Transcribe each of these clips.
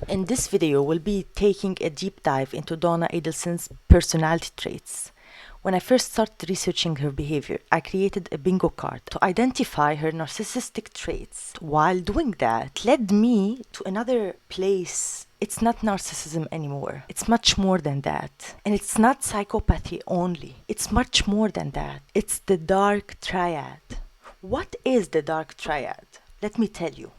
In this video, we'll be taking a deep dive into Donna Adelson's personality traits. When I first started researching her behavior, I created a bingo card to identify her narcissistic traits. While doing that, led me to another place. It's not narcissism anymore. It's much more than that. And it's not psychopathy only. It's much more than that. It's the Dark Triad. What is the Dark Triad? Let me tell you.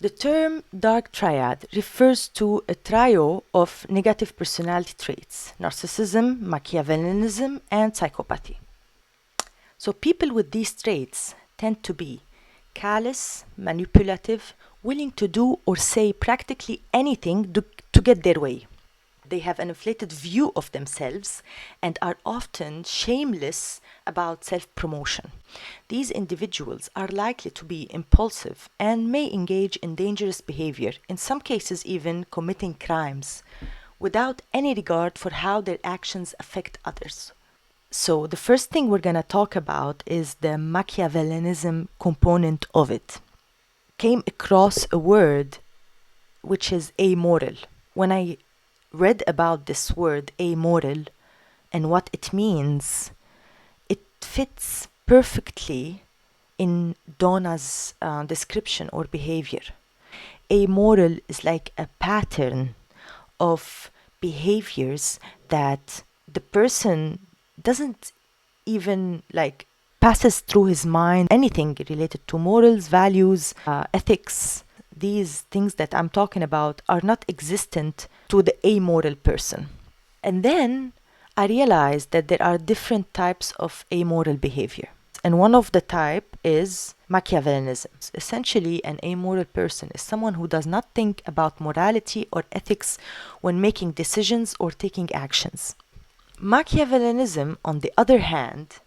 The term Dark Triad refers to a trio of negative personality traits: narcissism, Machiavellianism, and psychopathy. So people with these traits tend to be callous, manipulative, willing to do or say practically anything to get their way. They have an inflated view of themselves and are often shameless about self-promotion. These individuals are likely to be impulsive and may engage in dangerous behavior, in some cases even committing crimes, without any regard for how their actions affect others. So the first thing we're going to talk about is the Machiavellianism component of it. Came across a word which is amoral. When I read about this word amoral and what it means, it fits perfectly in Donna's description or behavior. Amoral is like a pattern of behaviors that the person doesn't even passes through his mind anything related to morals, values, ethics. These things that I'm talking about are not existent to the amoral person. And then I realized that there are different types of amoral behavior. And one of the type is Machiavellianism. Essentially, an amoral person is someone who does not think about morality or ethics when making decisions or taking actions. Machiavellianism, on the other hand,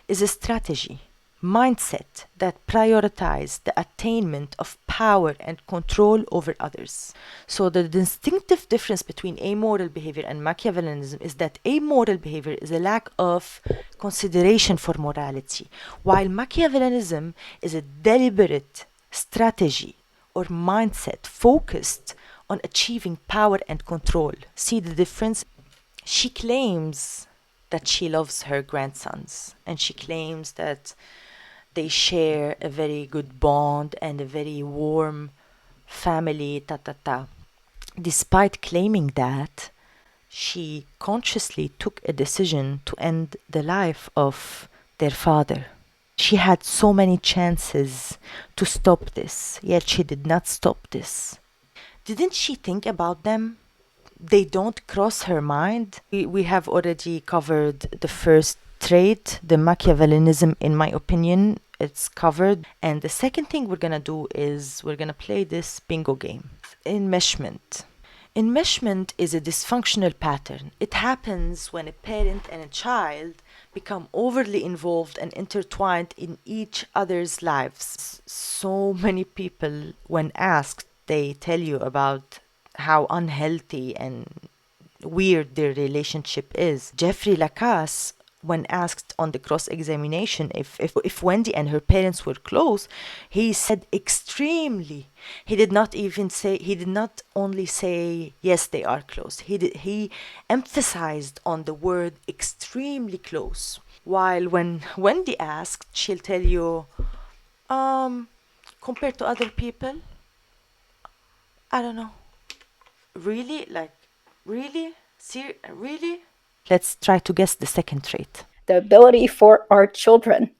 is a strategy, mindset that prioritizes the attainment of power and control over others. So the distinctive difference between amoral behavior and Machiavellianism is that amoral behavior is a lack of consideration for morality, while Machiavellianism is a deliberate strategy or mindset focused on achieving power and control. See the difference? She claims that she loves her grandsons, and she claims that they share a very good bond and a very warm family, Despite claiming that, she consciously took a decision to end the life of their father. She had so many chances to stop this, yet she did not stop this. Didn't she think about them? They don't cross her mind. We have already covered the first trait, the Machiavellianism, in my opinion. It's covered. And the second thing we're going to do is we're going to play this bingo game. Enmeshment. Enmeshment is a dysfunctional pattern. It happens when a parent and a child become overly involved and intertwined in each other's lives. So many people, when asked, they tell you about how unhealthy and weird their relationship is. Jeffrey Lacasse, when asked on the cross-examination if Wendy and her parents were close, he said extremely. He did not only say yes, they are close. He emphasized on the word extremely close. While when Wendy asked, she'll tell you, compared to other people, I don't know. Really? Really? Really? Let's try to guess the second trait. The ability for our children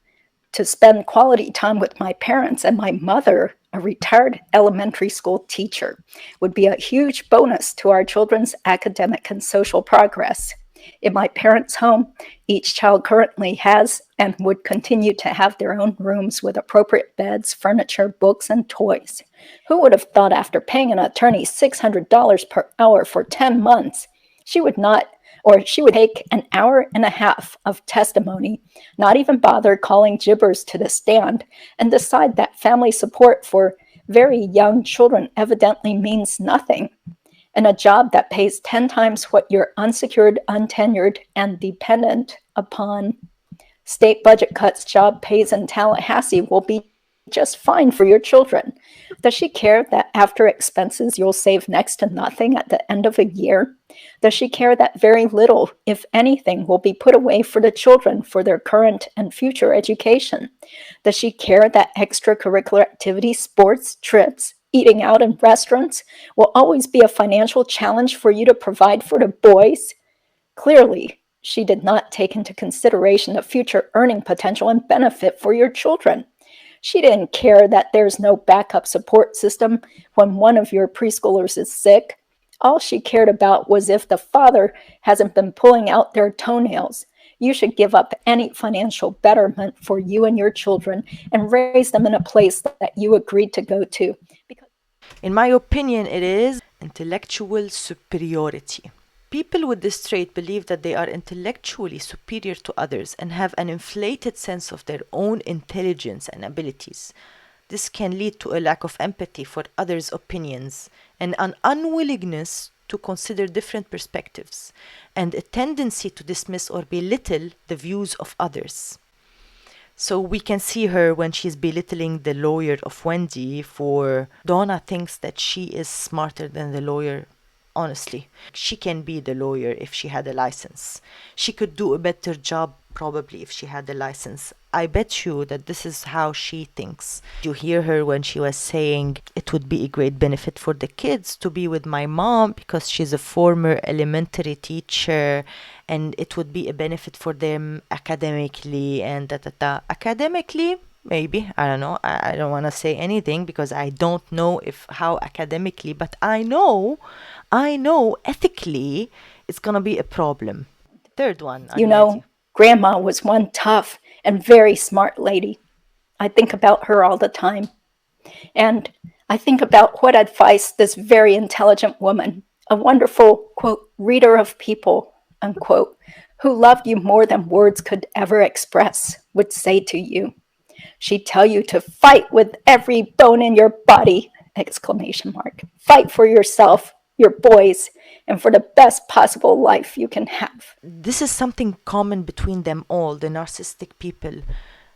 to spend quality time with my parents and my mother, a retired elementary school teacher, would be a huge bonus to our children's academic and social progress. In my parents' home, each child currently has and would continue to have their own rooms with appropriate beds, furniture, books, and toys. Who would have thought after paying an attorney $600 per hour for 10 months, she would take an hour and a half of testimony, not even bother calling gibbers to the stand, and decide that family support for very young children evidently means nothing, and a job that pays 10 times what your unsecured, untenured, and dependent upon state budget cuts job pays in Tallahassee will be just fine for your children. Does she care that after expenses you'll save next to nothing at the end of a year? Does she care that very little, if anything, will be put away for the children for their current and future education? Does she care that extracurricular activities, sports, trips, eating out in restaurants will always be a financial challenge for you to provide for the boys? Clearly, she did not take into consideration the future earning potential and benefit for your children. She didn't care that there's no backup support system when one of your preschoolers is sick. All she cared about was if the father hasn't been pulling out their toenails. You should give up any financial betterment for you and your children and raise them in a place that you agreed to go to. In my opinion, it is intellectual superiority. People with this trait believe that they are intellectually superior to others and have an inflated sense of their own intelligence and abilities. This can lead to a lack of empathy for others' opinions and an unwillingness to consider different perspectives, and a tendency to dismiss or belittle the views of others. So we can see her when she's belittling the lawyer of Wendy, for Donna thinks that she is smarter than the lawyer. Honestly, she can be the lawyer if she had a license. She could do a better job probably if she had a license. I bet you that this is how she thinks. You hear her when she was saying it would be a great benefit for the kids to be with my mom because she's a former elementary teacher, and it would be a benefit for them academically and da da da. Academically, maybe, I don't know. I don't want to say anything because I don't know if how academically, but I know ethically it's gonna be a problem. Third one, are You you ready? know, Grandma was one tough and very smart lady. I think about her all the time. And I think about what advice this very intelligent woman, a wonderful, quote, reader of people, unquote, who loved you more than words could ever express, would say to you. She'd tell you to fight with every bone in your body, exclamation mark. Fight for yourself, your boys, and for the best possible life you can have. This is something common between them all, the narcissistic people,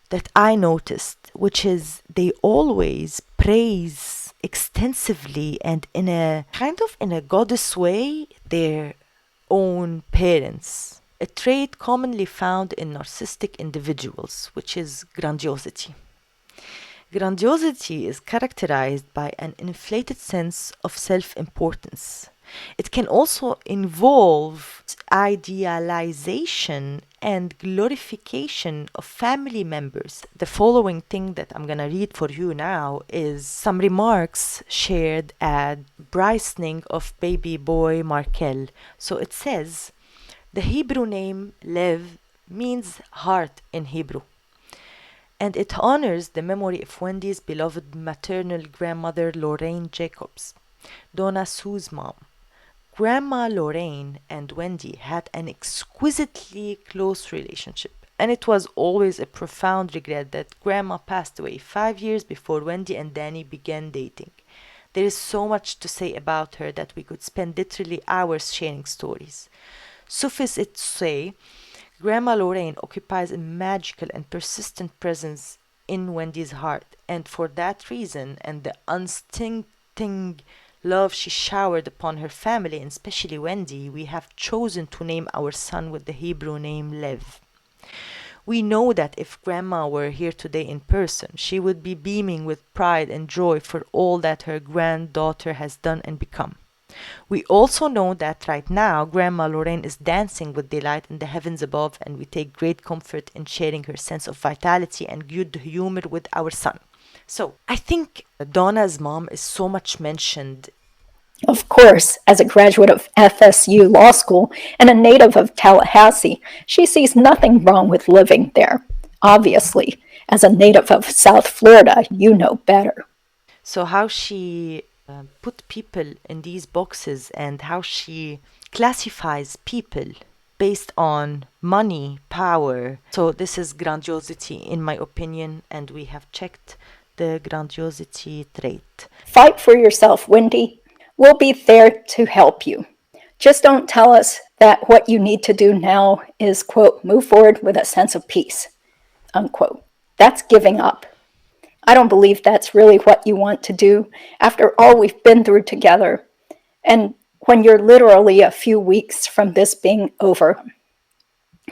that I noticed, which is they always praise extensively and in a kind of in a goddess way their own parents. A trait commonly found in narcissistic individuals, which is grandiosity. Grandiosity is characterized by an inflated sense of self importance. It can also involve idealization and glorification of family members. The following thing that I'm gonna read for you now is some remarks shared at christening of baby boy Markel. So it says, the Hebrew name Lev means heart in Hebrew, and it honors the memory of Wendy's beloved maternal grandmother Lorraine Jacobs, Donna Sue's mom. Grandma Lorraine and Wendy had an exquisitely close relationship, and it was always a profound regret that Grandma passed away 5 years before Wendy and Danny began dating. There is so much to say about her that we could spend literally hours sharing stories. Suffice it to say, Grandma Lorraine occupies a magical and persistent presence in Wendy's heart, and for that reason and the unstinting love she showered upon her family, and especially Wendy, we have chosen to name our son with the Hebrew name Lev. We know that if Grandma were here today in person, she would be beaming with pride and joy for all that her granddaughter has done and become. We also know that right now Grandma Lorraine is dancing with delight in the heavens above, and we take great comfort in sharing her sense of vitality and good humor with our son. So I think Donna's mom is so much mentioned. Of course, as a graduate of FSU Law School and a native of Tallahassee, she sees nothing wrong with living there. Obviously, as a native of South Florida, you know better. So how she put people in these boxes and how she classifies people based on money, power. So this is grandiosity in my opinion, and we have checked the grandiosity trait. Fight for yourself, Wendy. We'll be there to help you. Just don't tell us that what you need to do now is, quote, move forward with a sense of peace, unquote. That's giving up. I don't believe that's really what you want to do after all we've been through together. And when you're literally a few weeks from this being over,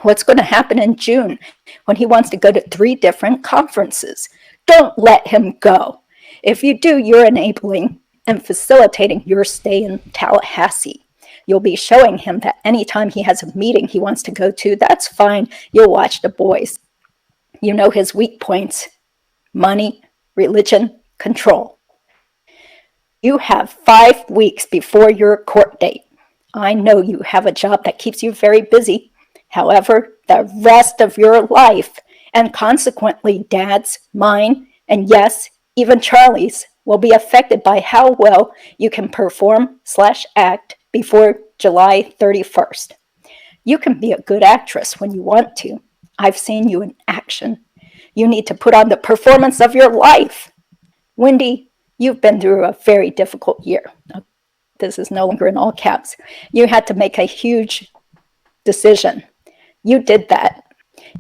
what's going to happen in June when he wants to go to 3 different conferences? Don't let him go. If you do, you're enabling and facilitating your stay in Tallahassee. You'll be showing him that anytime he has a meeting he wants to go to, that's fine. You'll watch the boys. You know his weak points: money, religion, control. You have 5 weeks before your court date. I know you have a job that keeps you very busy. However, the rest of your life, and consequently Dad's, mine, and yes, even Charlie's, will be affected by how well you can perform/act before July 31st. You can be a good actress when you want to. I've seen you in action. You need to put on the performance of your life. Wendy, you've been through a very difficult year. This is no longer in all caps. You had to make a huge decision. You did that.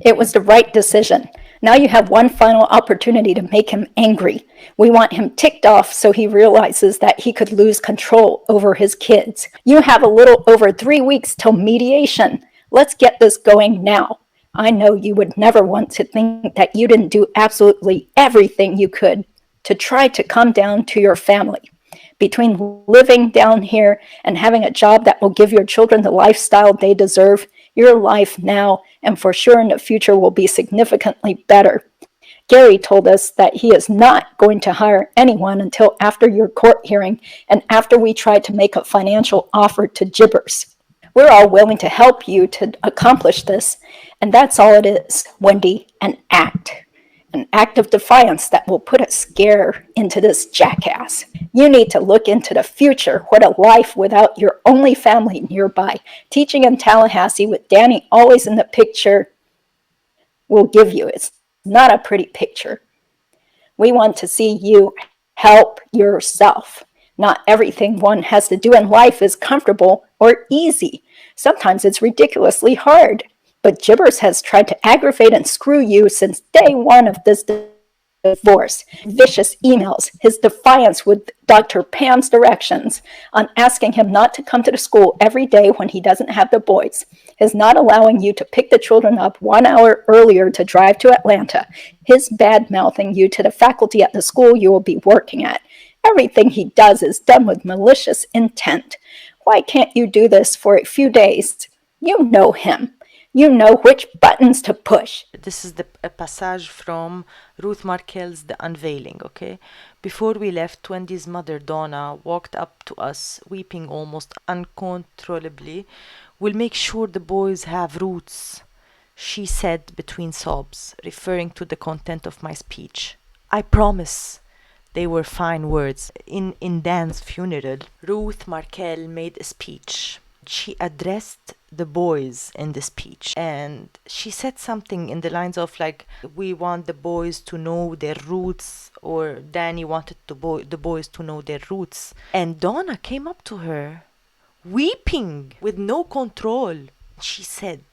It was the right decision. Now you have one final opportunity to make him angry. We want him ticked off so he realizes that he could lose control over his kids. You have a little over 3 weeks till mediation. Let's get this going now. I know you would never want to think that you didn't do absolutely everything you could to try to come down to your family. Between living down here and having a job that will give your children the lifestyle they deserve, your life now and for sure in the future will be significantly better. Gary told us that he is not going to hire anyone until after your court hearing and after we try to make a financial offer to Gibbers. We're all willing to help you to accomplish this, and that's all it is, Wendy, an act of defiance that will put a scare into this jackass. You need to look into the future, what a life without your only family nearby, teaching in Tallahassee with Danny always in the picture, will give you. It's not a pretty picture. We want to see you help yourself. Not everything one has to do in life is comfortable or easy. Sometimes it's ridiculously hard. But Gibbers has tried to aggravate and screw you since day one of this divorce. Vicious emails, his defiance with Dr. Pan's directions on asking him not to come to the school every day when he doesn't have the boys, his not allowing you to pick the children up 1 hour earlier to drive to Atlanta, his bad-mouthing you to the faculty at the school you will be working at. Everything he does is done with malicious intent. Why can't you do this for a few days? You know him. You know which buttons to push. This is a passage from Ruth Markel's The Unveiling, okay? Before we left, Wendy's mother, Donna, walked up to us, weeping almost uncontrollably. "We'll make sure the boys have roots," she said between sobs, referring to the content of my speech. "I promise." They were fine words. In Dan's funeral, Ruth Markel made a speech. She addressed the boys in the speech, and she said something in the lines of like, "We want the boys to know their roots," or Danny wanted the boys to know their roots. And Donna came up to her, weeping with no control. She said,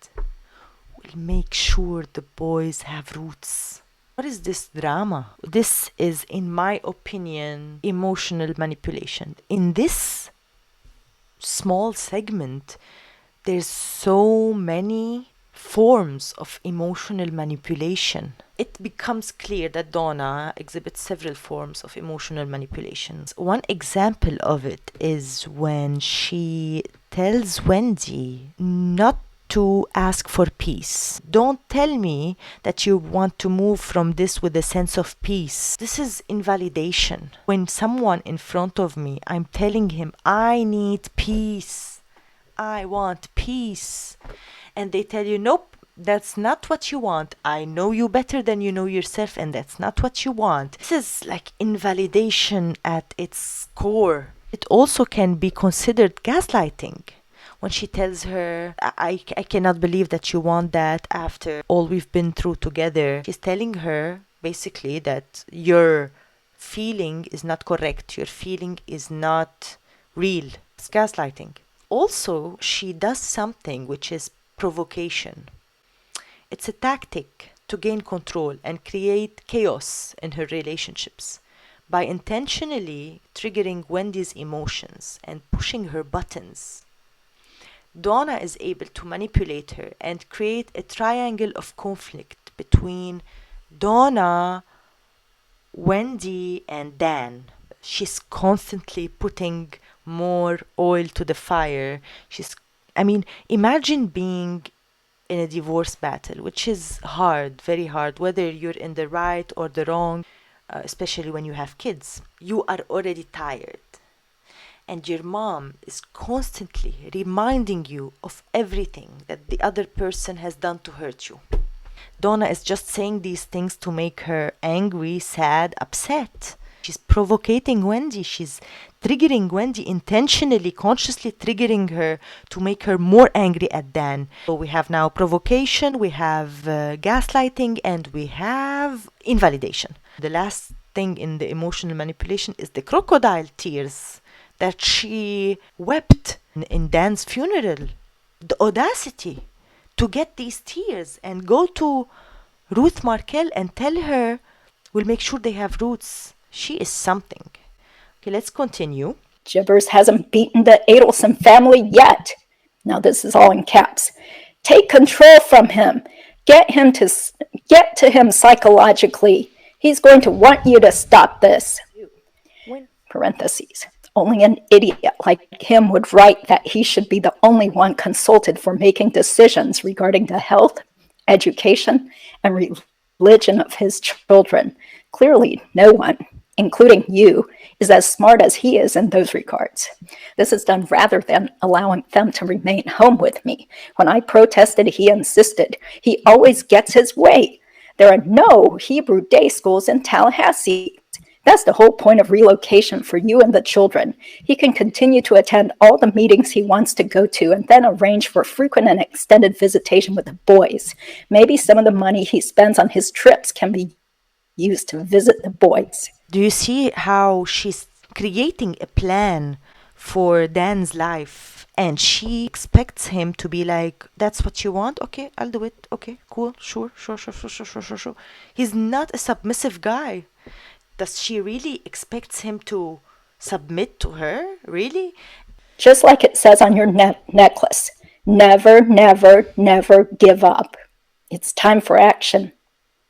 "We'll make sure the boys have roots." What is this drama? This is, in my opinion, emotional manipulation. In this small segment, there's so many forms of emotional manipulation. It becomes clear that Donna exhibits several forms of emotional manipulations. One example of it is when she tells Wendy not to ask for peace. "Don't tell me that you want to move from this with a sense of peace." This is invalidation. When someone in front of me, I'm telling him, "I need peace. I want peace." And they tell you, "Nope, that's not what you want. I know you better than you know yourself, and that's not what you want." This is like invalidation at its core. It also can be considered gaslighting. When she tells her, I cannot believe that you want that after all we've been through together. She's telling her basically that your feeling is not correct. Your feeling is not real. It's gaslighting. Also, she does something which is provocation. It's a tactic to gain control and create chaos in her relationships. By intentionally triggering Wendy's emotions and pushing her buttons, Donna is able to manipulate her and create a triangle of conflict between Donna, Wendy, and Dan. She's constantly putting more oil to the fire. Imagine being in a divorce battle, which is hard, very hard, whether you're in the right or the wrong, especially when you have kids. You are already tired, and your mom is constantly reminding you of everything that the other person has done to hurt you. Donna is just saying these things to make her angry, sad, upset. She's provocating Wendy. She's triggering Wendy intentionally, consciously triggering her to make her more angry at Dan. So we have now provocation, we have gaslighting, and we have invalidation. The last thing in the emotional manipulation is the crocodile tears that she wept in Dan's funeral. The audacity to get these tears and go to Ruth Markel and tell her, we'll make sure they have roots. She is something. Okay, let's continue. Jibbers hasn't beaten the Adelson family yet. Now this is all in caps. Take control from him. Get to him psychologically. He's going to want you to stop this. Parentheses. Only an idiot like him would write that he should be the only one consulted for making decisions regarding the health, education, and religion of his children. Clearly, no one, including you, is as smart as he is in those regards. This is done rather than allowing them to remain home with me. When I protested, he insisted. He always gets his way. There are no Hebrew day schools in Tallahassee. That's the whole point of relocation for you and the children. He can continue to attend all the meetings he wants to go to and then arrange for frequent and extended visitation with the boys. Maybe some of the money he spends on his trips can be used to visit the boys. Do you see how she's creating a plan for Dan's life? And she expects him to be like, that's what you want? Okay, I'll do it. Okay, cool. Sure. He's not a submissive guy. Does she really expect him to submit to her? Really? Just like it says on your necklace, never, never, never give up. It's time for action.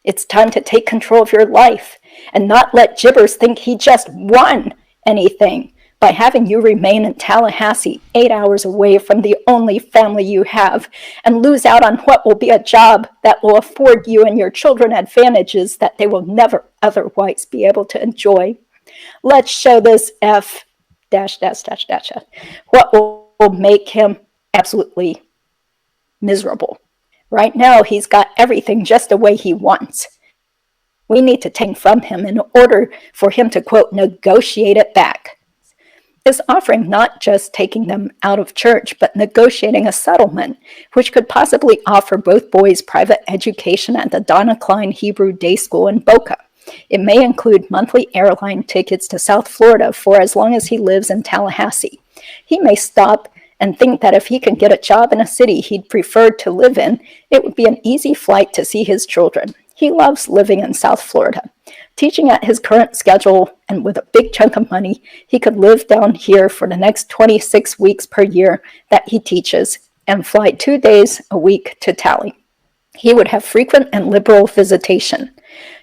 It's time to take control of your life and not let Jibbers think he just won anything by having you remain in Tallahassee 8 hours away from the only family you have and lose out on what will be a job that will afford you and your children advantages that they will never otherwise be able to enjoy. Let's show this F what will make him absolutely miserable. Right now, he's got everything just the way he wants. We need to take from him in order for him to, quote, negotiate it back. Is offering not just taking them out of church, but negotiating a settlement, which could possibly offer both boys private education at the Donna Klein Hebrew Day School in Boca. It may include monthly airline tickets to South Florida for as long as he lives in Tallahassee. He may stop and think that if he can get a job in a city he'd prefer to live in, it would be an easy flight to see his children. He loves living in South Florida. Teaching at his current schedule and with a big chunk of money, he could live down here for the next 26 weeks per year that he teaches and fly 2 days a week to Tally. He would have frequent and liberal visitation.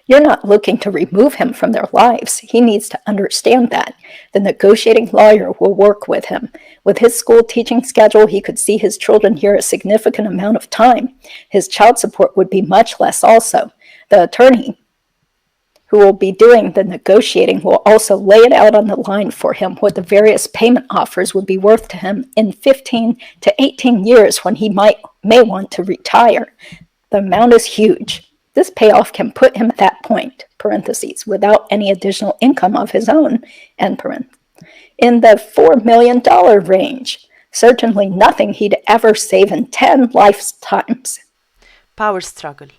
You're not looking to remove him from their lives. He needs to understand that. The negotiating lawyer will work with him. With his school teaching schedule, he could see his children here a significant amount of time. His child support would be much less also. The attorney who will be doing the negotiating will also lay it out on the line for him what the various payment offers would be worth to him in 15 to 18 years when he may want to retire. The amount is huge. This payoff can put him at that point, parentheses, without any additional income of his own, end parentheses, in the $4 million range. Certainly nothing he'd ever save in 10 lifetimes. Power struggle.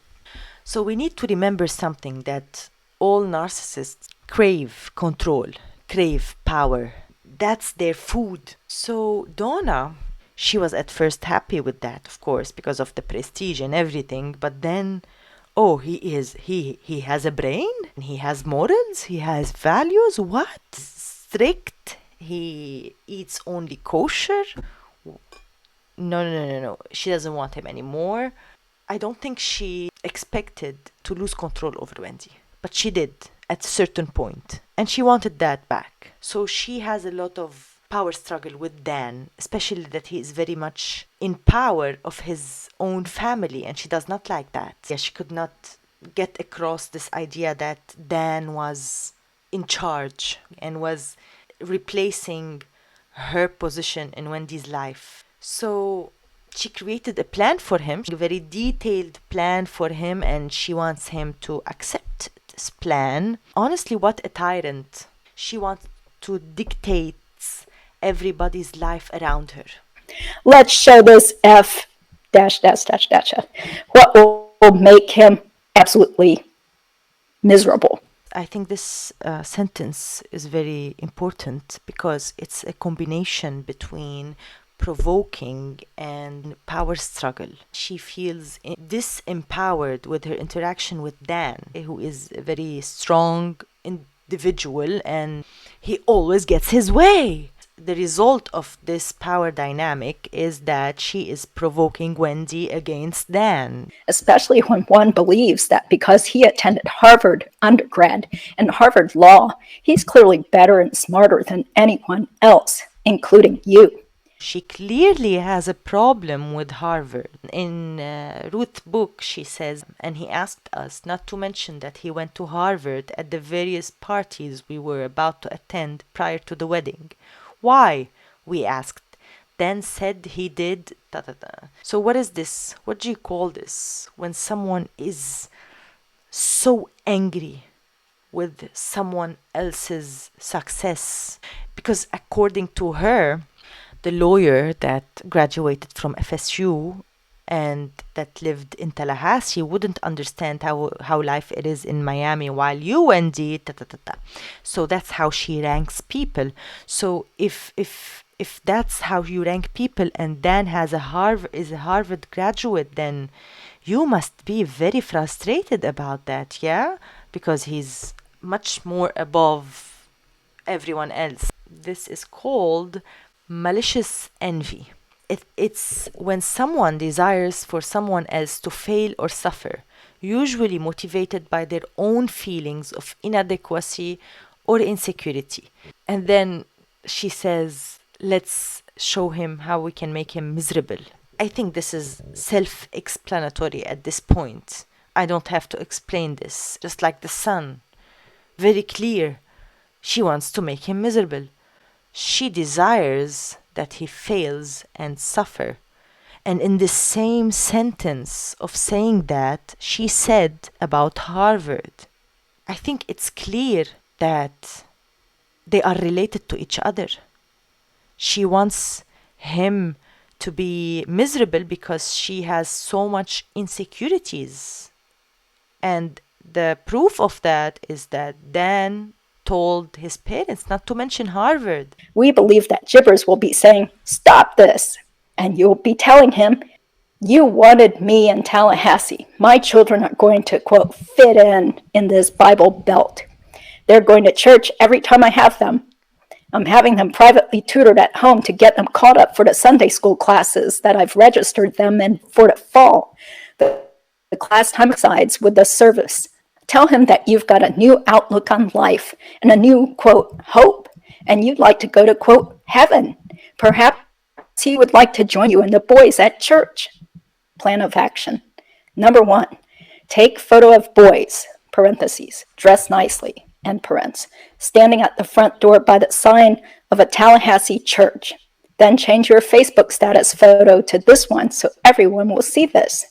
So we need to remember something, that all narcissists crave control, crave power. That's their food. So Donna, she was at first happy with that, of course, because of the prestige and everything. But then Oh, he has a brain, he has morals, he has values. What? Strict? He eats only kosher? No. She doesn't want him anymore. I don't think she expected to lose control over Wendy, but she did at a certain point, and she wanted that back. So she has a lot of power struggle with Dan, especially that he is very much in power of his own family, and she does not like that. Yeah, she could not get across this idea that Dan was in charge and was replacing her position in Wendy's life. So she created a plan for him, a very detailed plan for him, and she wants him to accept this plan. Honestly, what a tyrant. She wants to dictate everybody's life around her. Let's show this F dash dash dash dash. What will make him absolutely miserable? I think this sentence is very important because it's a combination between provoking and power struggle. She feels disempowered with her interaction with Dan, who is a very strong individual and he always gets his way. The result of this power dynamic is that she is provoking Wendy against Dan. Especially when one believes that because he attended Harvard undergrad and Harvard Law, he's clearly better and smarter than anyone else, including you. She clearly has a problem with Harvard. In Ruth's book, she says, and he asked us not to mention that he went to Harvard at the various parties we were about to attend prior to the wedding. Why? We asked. Dan said he did. So what is this? What do you call this? When someone is so angry with someone else's success? Because according to her, the lawyer that graduated from FSU and that lived in Tallahassee wouldn't understand how life it is in Miami while you, Wendy, So that's how she ranks people. So if that's how you rank people and Dan is a Harvard graduate, then you must be very frustrated about that, yeah? Because he's much more above everyone else. This is called malicious envy. It's when someone desires for someone else to fail or suffer, usually motivated by their own feelings of inadequacy or insecurity. And then she says, let's show him how we can make him miserable. I think this is self-explanatory at this point. I don't have to explain this. Just like the sun. Very clear. She wants to make him miserable. She desires that he fails and suffer. And in the same sentence of saying that, she said about Harvard. I think it's clear that they are related to each other. She wants him to be miserable because she has so much insecurities. And the proof of that is that Dan told his parents not to mention Harvard. We believe that Jibbers will be saying, stop this. And you'll be telling him, you wanted me in Tallahassee. My children are going to, quote, fit in this Bible Belt. They're going to church every time I have them. I'm having them privately tutored at home to get them caught up for the Sunday school classes that I've registered them in for the fall. The class time coincides with the service. Tell him that you've got a new outlook on life and a new, quote, hope, and you'd like to go to, quote, heaven. Perhaps he would like to join you and the boys at church. Plan of action. Number 1, take photo of boys, parentheses, dress nicely, end parents, standing at the front door by the sign of a Tallahassee church. Then change your Facebook status photo to this one so everyone will see this.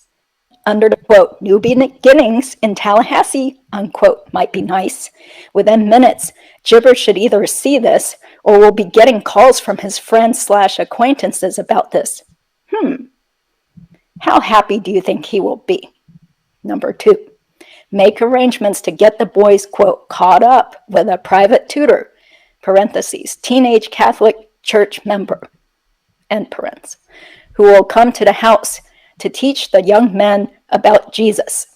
Under the quote, new beginnings in Tallahassee, unquote, might be nice. Within minutes, Jibber should either see this or will be getting calls from his friends/acquaintances about this. How happy do you think he will be? Number 2, make arrangements to get the boys, quote, caught up with a private tutor, parentheses, teenage Catholic church member, end parents, who will come to the house to teach the young men about Jesus.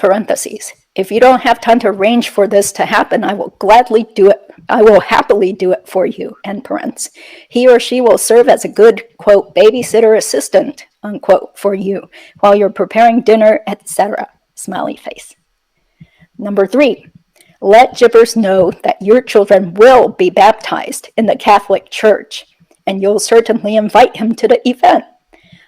Parentheses. If you don't have time to arrange for this to happen, I will gladly do it. I will happily do it for you, end parents. He or she will serve as a good, quote, babysitter assistant, unquote, for you while you're preparing dinner, etc. Smiley face. Number 3, let Jibbers know that your children will be baptized in the Catholic Church, and you'll certainly invite him to the event.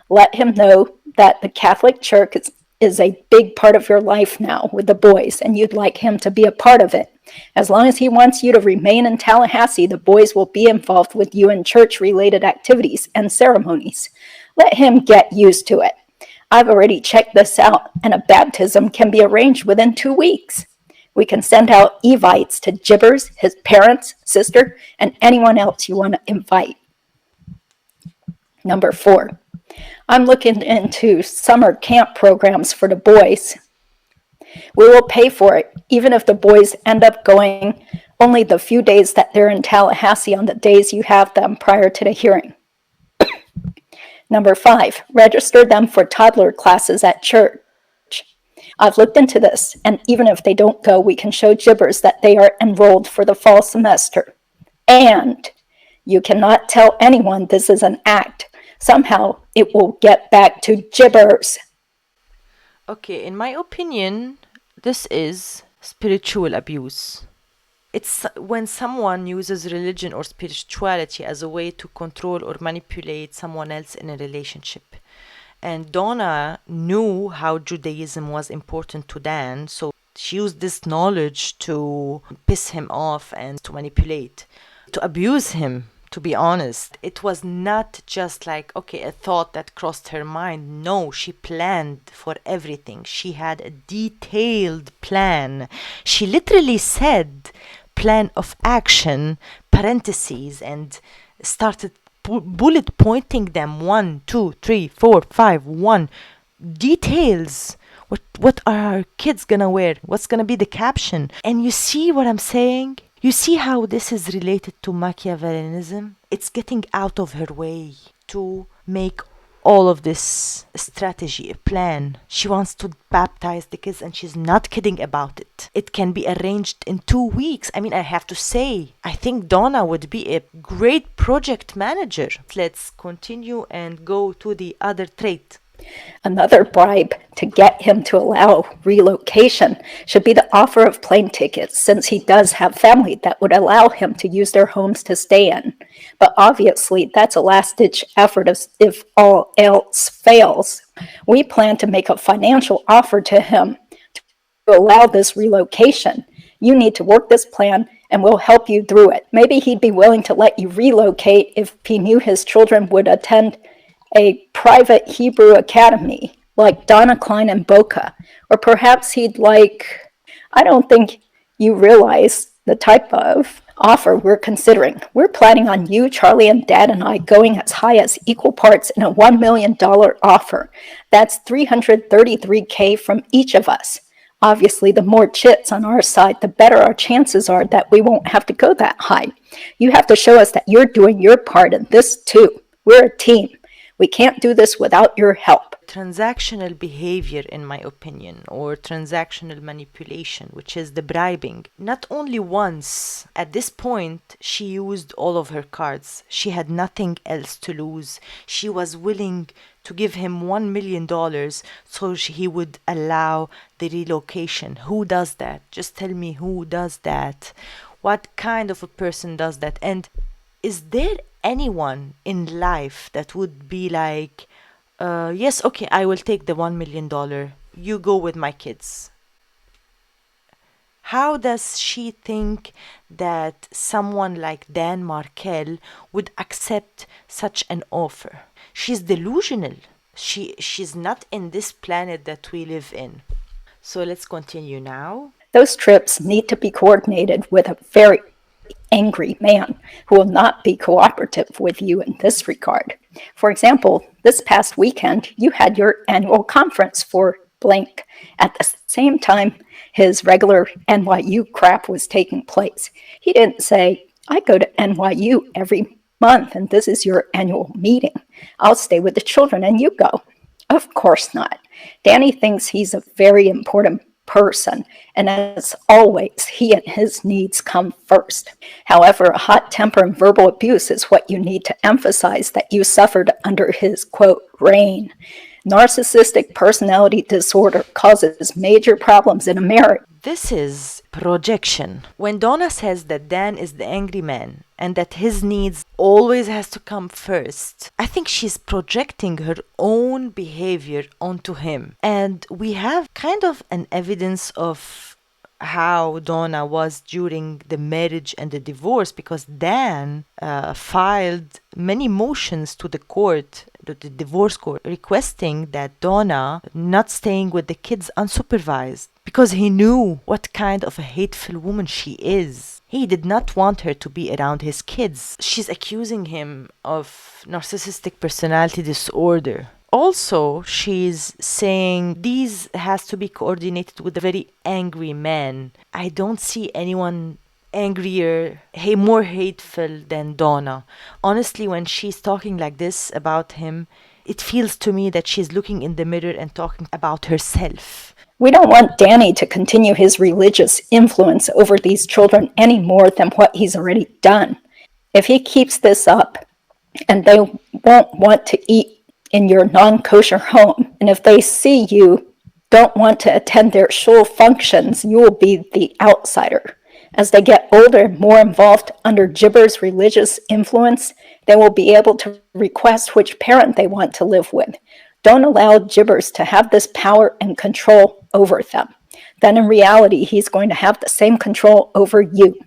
Let him know that the Catholic Church is a big part of your life now with the boys, and you'd like him to be a part of it. As long as he wants you to remain in Tallahassee, the boys will be involved with you in church-related activities and ceremonies. Let him get used to it. I've already checked this out, and a baptism can be arranged within 2 weeks. We can send out evites to Jibbers, his parents, sister, and anyone else you want to invite. Number 4, I'm looking into summer camp programs for the boys. We will pay for it, even if the boys end up going only the few days that they're in Tallahassee on the days you have them prior to the hearing. Number 5, register them for toddler classes at church. I've looked into this, and even if they don't go, we can show Jibbers that they are enrolled for the fall semester. And you cannot tell anyone this is an act. Somehow it will get back to Jibbers. Okay, in my opinion, this is spiritual abuse. It's when someone uses religion or spirituality as a way to control or manipulate someone else in a relationship. And Donna knew how Judaism was important to Dan, so she used this knowledge to piss him off and to manipulate, to abuse him. To be honest, it was not just like, okay, a thought that crossed her mind. No, she planned for everything. She had a detailed plan. She literally said plan of action, parentheses, and started bullet pointing them 1, 2, 3, 4, 5, 1 details. What are our kids gonna wear? What's gonna be the caption? And you see what I'm saying? You see how this is related to Machiavellianism? It's getting out of her way to make all of this strategy, a plan. She wants to baptize the kids and she's not kidding about it. It can be arranged in 2 weeks. I mean, I have to say, I think Donna would be a great project manager. Let's continue and go to the other trait. Another bribe to get him to allow relocation should be the offer of plane tickets, since he does have family that would allow him to use their homes to stay in. But obviously, that's a last-ditch effort if all else fails. We plan to make a financial offer to him to allow this relocation. You need to work this plan, and we'll help you through it. Maybe he'd be willing to let you relocate if he knew his children would attend a private Hebrew academy like Donna Klein and Boca, or perhaps he'd like, I don't think you realize the type of offer we're considering. We're planning on you, Charlie, and Dad and I going as high as equal parts in a $1 million offer. That's $333K from each of us. Obviously, the more chits on our side, the better our chances are that we won't have to go that high. You have to show us that you're doing your part in this too. We're a team. We can't do this without your help. Transactional behavior, in my opinion, or transactional manipulation, which is the bribing. Not only once, at this point, she used all of her cards. She had nothing else to lose. She was willing to give him $1 million so he would allow the relocation. Who does that? Just tell me who does that. What kind of a person does that? And is there anyone in life that would be like, yes, okay, I will take the $1 million. You go with my kids. How does she think that someone like Dan Markel would accept such an offer? She's delusional. She's not in this planet that we live in. So let's continue now. Those trips need to be coordinated with a very angry man who will not be cooperative with you in this regard. For example, this past weekend, you had your annual conference for blank. At the same time, his regular NYU crap was taking place. He didn't say, I go to NYU every month and this is your annual meeting. I'll stay with the children and you go. Of course not. Danny thinks he's a very important person, and as always, he and his needs come first. However, hot temper and verbal abuse is what you need to emphasize that you suffered under his, quote, reign. Narcissistic personality disorder causes major problems in a marriage. This is projection. When Donna says that Dan is the angry man and that his needs always has to come first, I think she's projecting her own behavior onto him. And we have kind of an evidence of how Donna was during the marriage and the divorce, because Dan filed many motions to the court, to the divorce court, requesting that Donna not staying with the kids unsupervised, because he knew what kind of a hateful woman she is. He did not want her to be around his kids. She's accusing him of narcissistic personality disorder. Also, she's saying these has to be coordinated with a very angry man. I don't see anyone angrier, more hateful than Donna. Honestly, when she's talking like this about him, it feels to me that she's looking in the mirror and talking about herself. We don't want Danny to continue his religious influence over these children any more than what he's already done. If he keeps this up, and they won't want to eat in your non-kosher home, and if they see you don't want to attend their shul functions, you will be the outsider. As they get older and more involved under Jibber's religious influence, they will be able to request which parent they want to live with. Don't allow Jibbers to have this power and control over them. Then in reality, he's going to have the same control over you.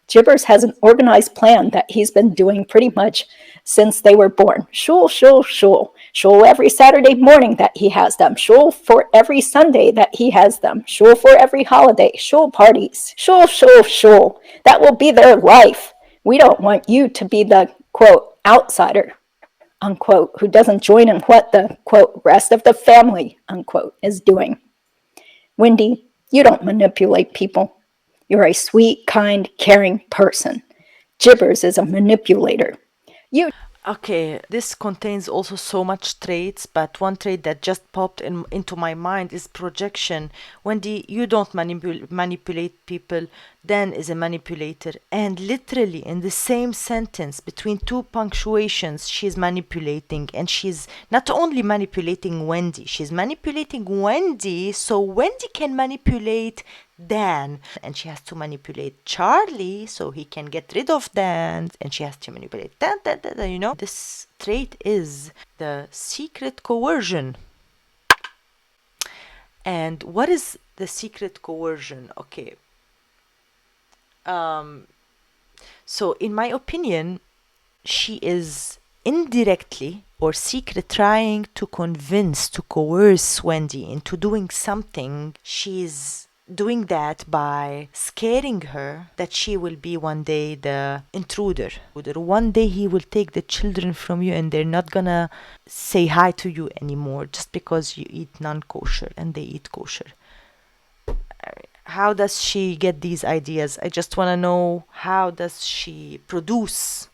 Jibbers has an organized plan that he's been doing pretty much since they were born. Shul, shul, shul. Shul every Saturday morning that he has them. Shul for every Sunday that he has them. Shul for every holiday. Shul parties. Shul, shul, shul. That will be their life. We don't want you to be the, quote, outsider, unquote, who doesn't join in what the, quote, rest of the family, unquote, is doing. Wendy, you don't manipulate people. You're a sweet, kind, caring person. Jibbers is a manipulator. Okay, this contains also so much traits, but one trait that just popped into my mind is projection. Wendy, you don't manipulate people. Dan is a manipulator. And literally in the same sentence, between two punctuations, she's manipulating. And she's not only manipulating Wendy, she's manipulating Wendy so Wendy can manipulate Dan, and she has to manipulate Charlie so he can get rid of Dan, and she has to manipulate Dan, you know. This trait is the secret coercion. And what is the secret coercion? Okay. So in my opinion, she is indirectly or secret trying to coerce Wendy into doing something. She's doing that by scaring her that she will be one day the intruder. One day he will take the children from you and they're not gonna say hi to you anymore just because you eat non-kosher and they eat kosher. How does she get these ideas? I just want to know, how does she produce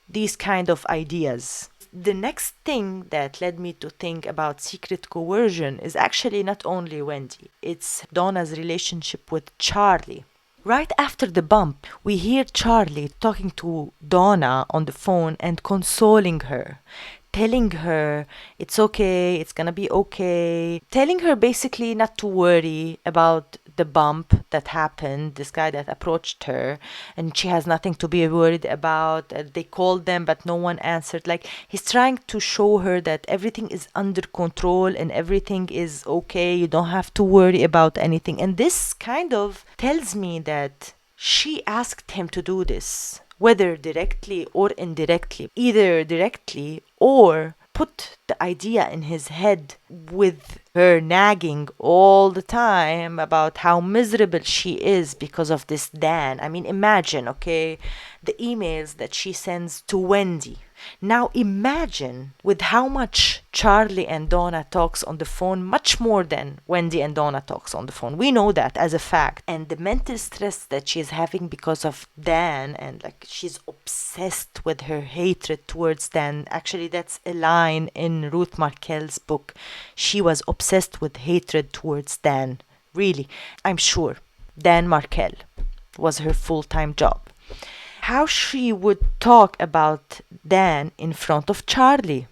these kind of ideas? The next thing that led me to think about secret coercion is actually not only Wendy, it's Donna's relationship with Charlie. Right after the bump, we hear Charlie talking to Donna on the phone and consoling her, telling her it's okay, it's gonna be okay, telling her basically not to worry about the bump that happened, this guy that approached her, and she has nothing to be worried about. They called them but no one answered. Like, he's trying to show her that everything is under control and everything is okay, you don't have to worry about anything. And this kind of tells me that she asked him to do this, whether directly or indirectly, either directly or put the idea in his head with her nagging all the time about how miserable she is because of this Dan. I mean, imagine, okay, the emails that she sends to Wendy. Now imagine with how much Charlie and Donna talks on the phone, much more than Wendy and Donna talks on the phone. We know that as a fact. And the mental stress that she's having because of Dan, and like she's obsessed with her hatred towards Dan. Actually, that's a line in Ruth Markel's book. She was obsessed with hatred towards Dan. Really, I'm sure Dan Markel was her full-time job. How she would talk about Dan in front of Charlie.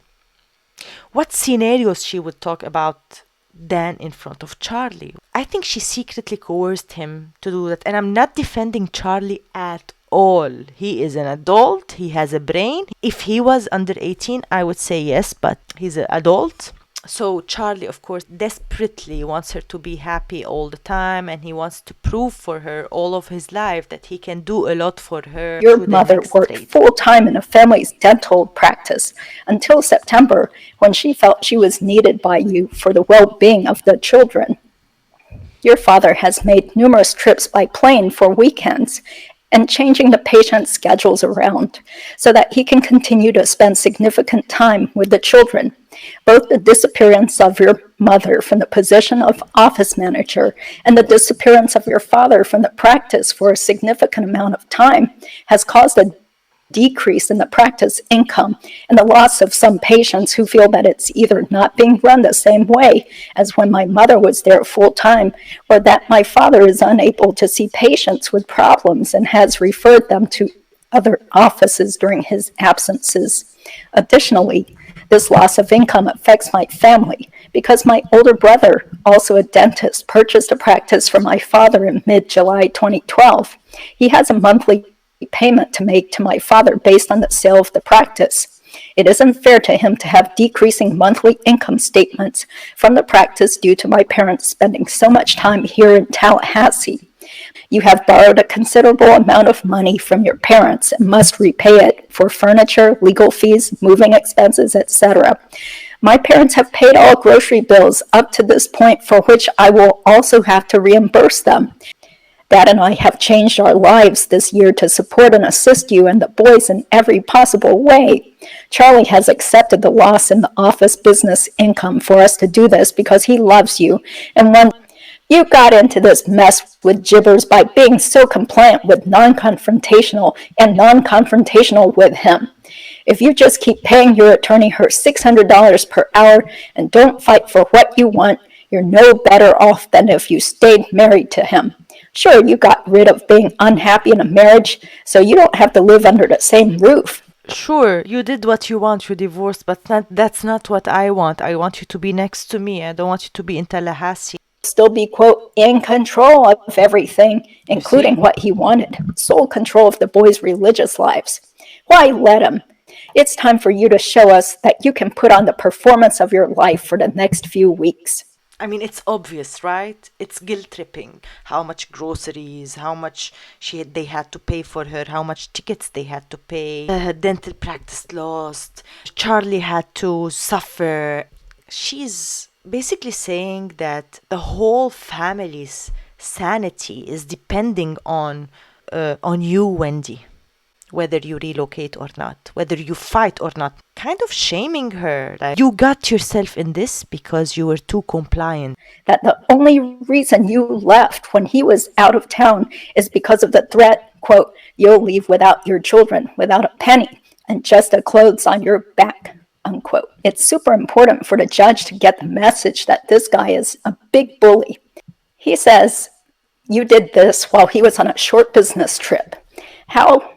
What scenarios she would talk about Dan in front of Charlie. I think she secretly coerced him to do that. And I'm not defending Charlie at all. He is an adult. He has a brain. If he was under 18, I would say yes, but he's an adult. So Charlie, of course, desperately wants her to be happy all the time, and he wants to prove for her all of his life that he can do a lot for her. Your mother worked full-time in a family's dental practice until September, when she felt she was needed by you for the well-being of the children. Your father has made numerous trips by plane for weekends and changing the patient's schedules around so that he can continue to spend significant time with the children. Both the disappearance of your mother from the position of office manager and the disappearance of your father from the practice for a significant amount of time has caused a decrease in the practice income and the loss of some patients who feel that it's either not being run the same way as when my mother was there full time, or that my father is unable to see patients with problems and has referred them to other offices during his absences. Additionally, this loss of income affects my family because my older brother, also a dentist, purchased a practice for my father in mid-July 2012. He has a monthly payment to make to my father based on the sale of the practice. It isn't fair to him to have decreasing monthly income statements from the practice due to my parents spending so much time here in Tallahassee. You have borrowed a considerable amount of money from your parents and must repay it for furniture, legal fees, moving expenses, etc. My parents have paid all grocery bills up to this point, for which I will also have to reimburse them. Dad and I have changed our lives this year to support and assist you and the boys in every possible way. Charlie has accepted the loss in the office business income for us to do this because he loves you, and when you got into this mess with Gibbers by being so compliant with non-confrontational and non-confrontational with him. If you just keep paying your attorney her $600 per hour and don't fight for what you want, you're no better off than if you stayed married to him. Sure, you got rid of being unhappy in a marriage, so you don't have to live under the same roof. Sure, you did what you want, you divorced, but that's not what I want. I want you to be next to me. I don't want you to be in Tallahassee. Still be, quote, in control of everything, including what he wanted. Sole control of the boys' religious lives. Why let him? It's time for you to show us that you can put on the performance of your life for the next few weeks. I mean, it's obvious, right? It's guilt-tripping. How much groceries, how much they had to pay for her, how much tickets they had to pay. Her dental practice lost. Charlie had to suffer. She's basically saying that the whole family's sanity is depending on you, Wendy. Whether you relocate or not, whether you fight or not, kind of shaming her. Like, you got yourself in this because you were too compliant. That the only reason you left when he was out of town is because of the threat, quote, you'll leave without your children, without a penny, and just the clothes on your back, unquote. It's super important for the judge to get the message that this guy is a big bully. He says, you did this while he was on a short business trip. How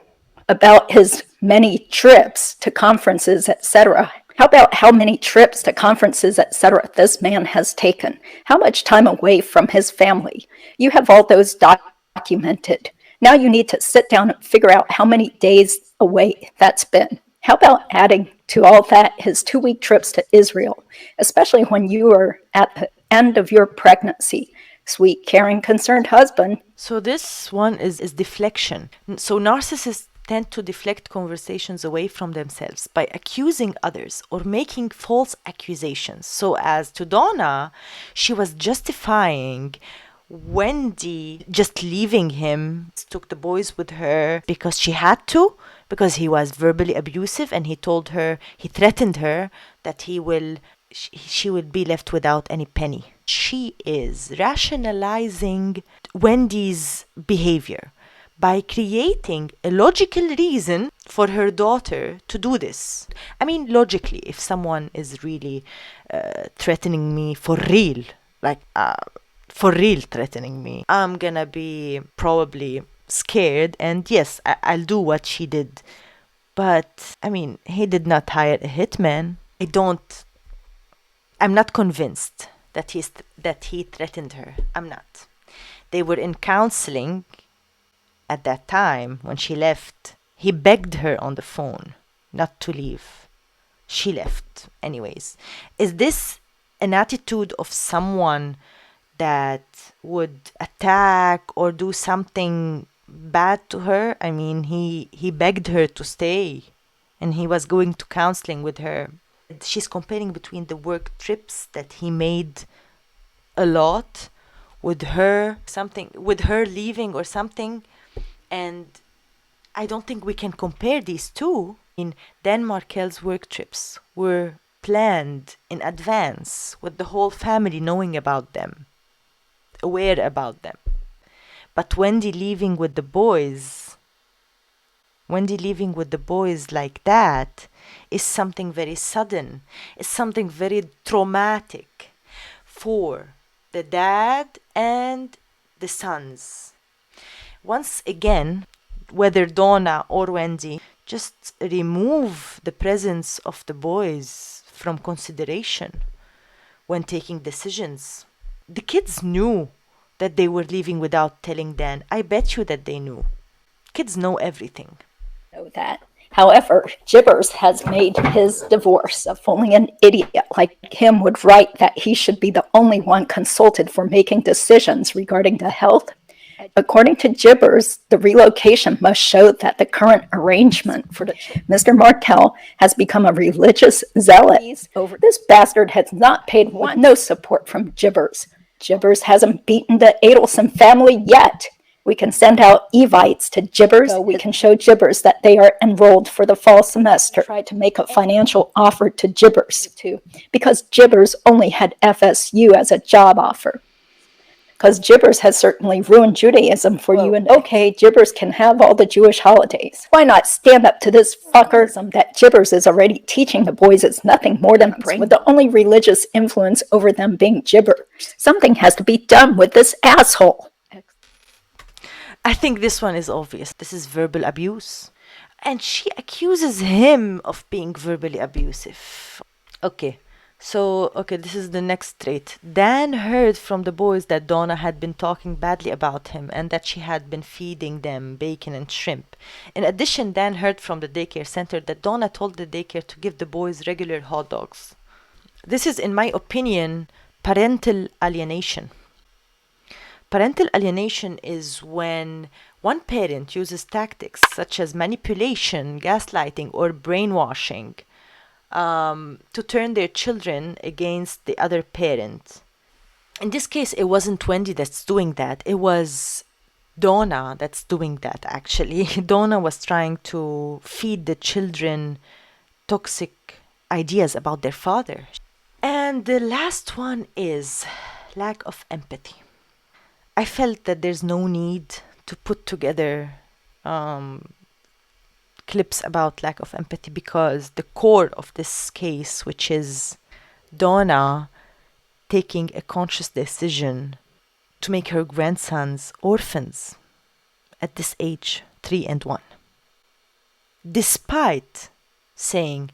about his many trips to conferences, etc.? How about how many trips to conferences, etc. this man has taken? How much time away from his family? You have all those documented. Now you need to sit down and figure out how many days away that's been. How about adding to all that his 2-week trips to Israel, especially when you were at the end of your pregnancy? Sweet, caring, concerned husband. So this one is deflection. So narcissists tend to deflect conversations away from themselves by accusing others or making false accusations. So as to Donna, she was justifying Wendy just leaving him, took the boys with her because she had to, because he was verbally abusive, and he threatened her that she would be left without any penny. She is rationalizing Wendy's behavior by creating a logical reason for her daughter to do this. I mean, logically, if someone is really threatening me for real, like for real threatening me, I'm gonna be probably scared, and yes, I'll do what she did. But I mean, he did not hire a hitman. I'm not convinced that he threatened her. I'm not. They were in counseling at that time when she left. He begged her on the phone not to leave. She left anyways. Is this an attitude of someone that would attack or do something bad to her? I mean, he begged her to stay, and he was going to counseling with her. She's comparing between the work trips that he made a lot with her, something with her leaving or something, and I don't think we can compare these two. In Dan Markel's work trips were planned in advance with the whole family knowing about them, aware about them. But Wendy leaving with the boys like that is something very sudden, is something very traumatic for the dad and the sons. Once again, whether Donna or Wendy, just remove the presence of the boys from consideration when taking decisions. The kids knew that they were leaving without telling Dan. I bet you that they knew. Kids know everything. Know that. However, Jibbers has made his divorce if only an idiot like him would write that he should be the only one consulted for making decisions regarding the health. According to Jibbers, the relocation must show that the current arrangement for Mr. Markel has become a religious zealot. This bastard has not paid one, no support from Jibbers. Jibbers hasn't beaten the Adelson family yet. We can send out Evites to Jibbers, so we can show Jibbers that they are enrolled for the fall semester. Try to make a financial offer to Jibbers, too, because Jibbers only had FSU as a job offer. Because Jibbers has certainly ruined Judaism for you, and okay, Jibbers can have all the Jewish holidays. Why not stand up to this fucker that Jibbers is already teaching the boys is nothing more than brain, with the only religious influence over them being Jibbers. Something has to be done with this asshole. I think this one is obvious. This is verbal abuse. And she accuses him of being verbally abusive. Okay, this is the next trait. Dan heard from the boys that Donna had been talking badly about him and that she had been feeding them bacon and shrimp. In addition, Dan heard from the daycare center that Donna told the daycare to give the boys regular hot dogs. This is, in my opinion, parental alienation. Parental alienation is when one parent uses tactics such as manipulation, gaslighting, or brainwashing to turn their children against the other parent. In this case, it wasn't Wendy that's doing that. It was Donna that's doing that, actually. Donna was trying to feed the children toxic ideas about their father. And the last one is lack of empathy. I felt that there's no need to put together clips about lack of empathy because the core of this case, which is Donna taking a conscious decision to make her grandsons orphans at this age, 3 and 1, despite saying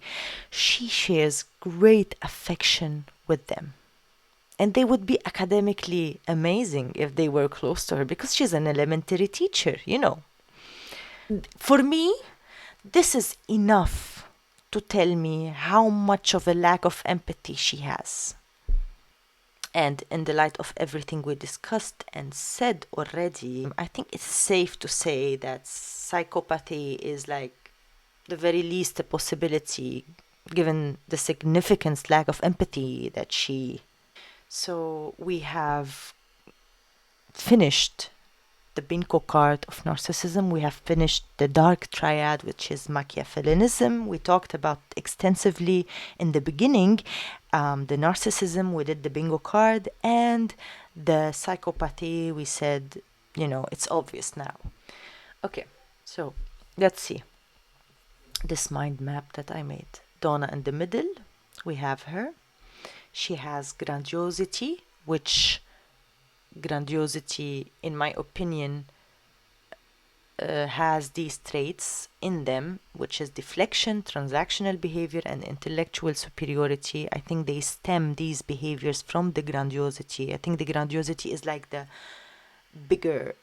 she shares great affection with them. And they would be academically amazing if they were close to her because she's an elementary teacher, you know. For me, this is enough to tell me how much of a lack of empathy she has. And in the light of everything we discussed and said already, I think it's safe to say that psychopathy is like the very least a possibility given the significant lack of empathy that she. So we have finished the bingo card of narcissism. We have finished the Dark Triad, which is Machiavellianism. We talked about extensively in the beginning the narcissism. We did the bingo card, and the psychopathy. We said, it's obvious now. Okay, so let's see this mind map that I made. Donna in the middle. We have her. She has grandiosity, which grandiosity, in my opinion, has these traits in them, which is deflection, transactional behavior, and intellectual superiority. I think they stem these behaviors from the grandiosity. I think the grandiosity is like the bigger,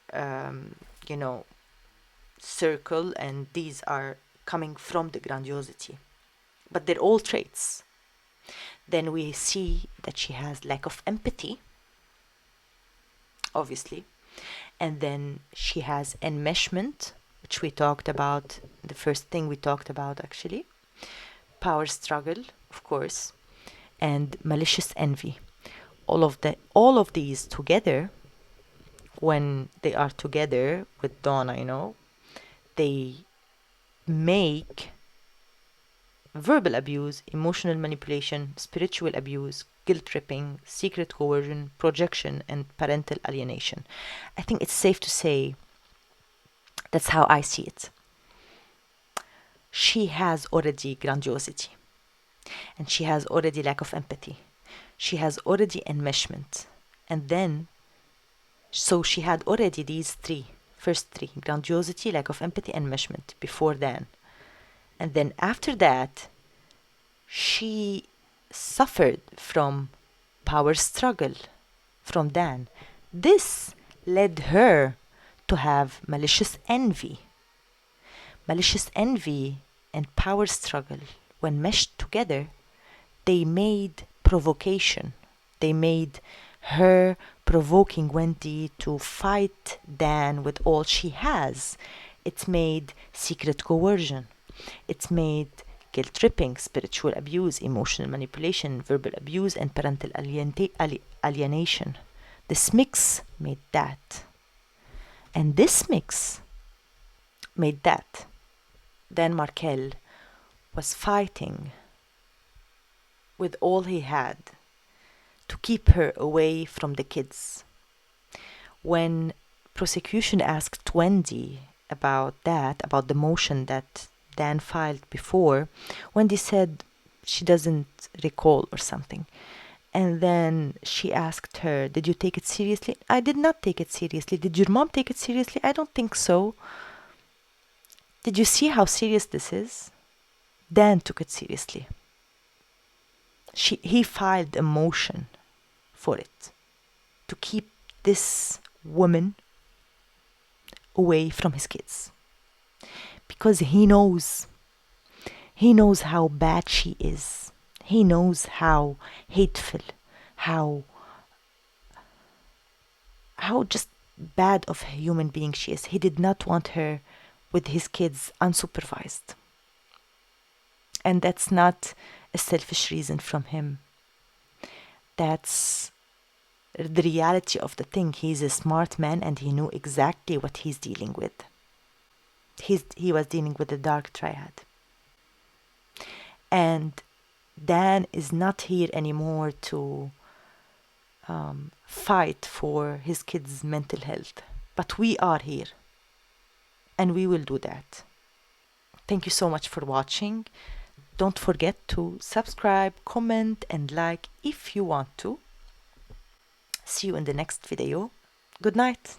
circle, and these are coming from the grandiosity. But they're all traits. Then we see that she has lack of empathy, obviously. And then she has enmeshment, which we talked about, the first thing we talked about actually. Power struggle, of course, and malicious envy. All of these together, when they are together with Donna, they make verbal abuse, emotional manipulation, spiritual abuse, guilt tripping, secret coercion, projection, and parental alienation. I think it's safe to say that's how I see it. She has already grandiosity, and she has already lack of empathy. She has already enmeshment, and then, so she had already these first three, grandiosity, lack of empathy, enmeshment, before Dan. And then after that, she suffered from power struggle from Dan. This led her to have malicious envy. Malicious envy and power struggle, when meshed together, they made provocation. They made her provoking Wendy to fight Dan with all she has. It made secret coercion. It made guilt tripping, spiritual abuse, emotional manipulation, verbal abuse, and parental alienation. This mix made that. And this mix made that. Dan Markel was fighting with all he had to keep her away from the kids. When prosecution asked Wendy about that, about the motion that Dan filed before, Wendy said she doesn't recall or something. And then she asked her, did you take it seriously? I did not take it seriously. Did your mom take it seriously? I don't think so. Did you see how serious this is? Dan took it seriously. He filed a motion for it to keep this woman away from his kids. Because he knows how bad she is. He knows how hateful, how just bad of a human being she is. He did not want her with his kids unsupervised. And that's not a selfish reason from him. That's the reality of the thing. He's a smart man and he knew exactly what he's dealing with. He was dealing with the Dark Triad. And Dan is not here anymore to fight for his kids' mental health. But we are here. And we will do that. Thank you so much for watching. Don't forget to subscribe, comment, and like if you want to. See you in the next video. Good night.